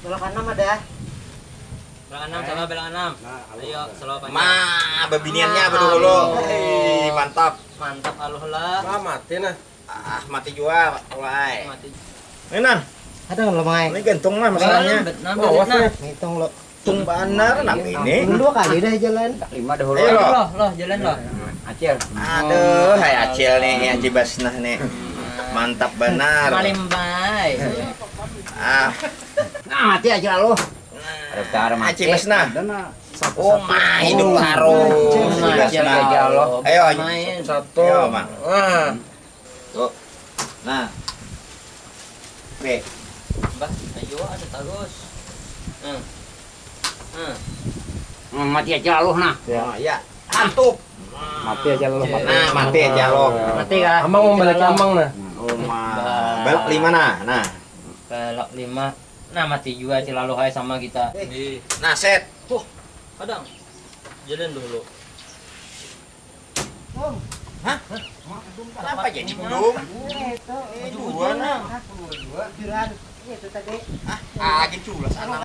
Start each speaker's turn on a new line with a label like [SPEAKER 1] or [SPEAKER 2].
[SPEAKER 1] Belok kanan ada.
[SPEAKER 2] Belok kanan, coba belok kanan. Ayo, slow panjang.
[SPEAKER 3] Ma, babiniannya berdulu. Hei, mantap.
[SPEAKER 2] Mantap aluh lah.
[SPEAKER 4] Mati nah.
[SPEAKER 3] Ah, mati juga, mulai.
[SPEAKER 2] Mati.
[SPEAKER 3] Enan,
[SPEAKER 1] Ada nggak mai?
[SPEAKER 3] ini gantung lah masalahnya.
[SPEAKER 1] Ngitung lo.
[SPEAKER 3] Tung benar, nah ini.
[SPEAKER 1] Dua kali dah jalan.
[SPEAKER 5] 5 dahulu.
[SPEAKER 3] Ayo loh.
[SPEAKER 2] Loh, jalan loh.
[SPEAKER 5] Acil.
[SPEAKER 3] Aduh, hai Acil nih, Haji Basnah nih. Mantap benar.
[SPEAKER 2] Paling baik.
[SPEAKER 3] Ah,
[SPEAKER 5] Nah, mati aja lu.
[SPEAKER 3] Haji Basnah.
[SPEAKER 5] Nah.
[SPEAKER 3] Oh, mah hidup harum. Haji Basnah. Ayo,
[SPEAKER 2] Main.
[SPEAKER 4] Satu.
[SPEAKER 3] Ayo, Mang.
[SPEAKER 4] Nah.
[SPEAKER 3] Tuh. Nah. Oke.
[SPEAKER 2] Bah, ayo ada terus.
[SPEAKER 5] Mati aja lu nah.
[SPEAKER 3] Oh, ya. Antuk.
[SPEAKER 5] Mati aja lu.
[SPEAKER 3] Nah, mati aja lo.
[SPEAKER 2] Mati kah?
[SPEAKER 4] Amang mau balik amang nah.
[SPEAKER 3] Oh, mah. Belok 5 nah. Nah.
[SPEAKER 2] Belok 5. Nah, mati juga selalu hai sama kita.
[SPEAKER 3] Nah, set.
[SPEAKER 2] Tuh, kadang. Jalan dulu.
[SPEAKER 3] Hah? Kenapa jadi belum?
[SPEAKER 1] Itu.
[SPEAKER 3] Dua nah.
[SPEAKER 1] Dua. Itu tadi.
[SPEAKER 3] Ah, lagi culas anak.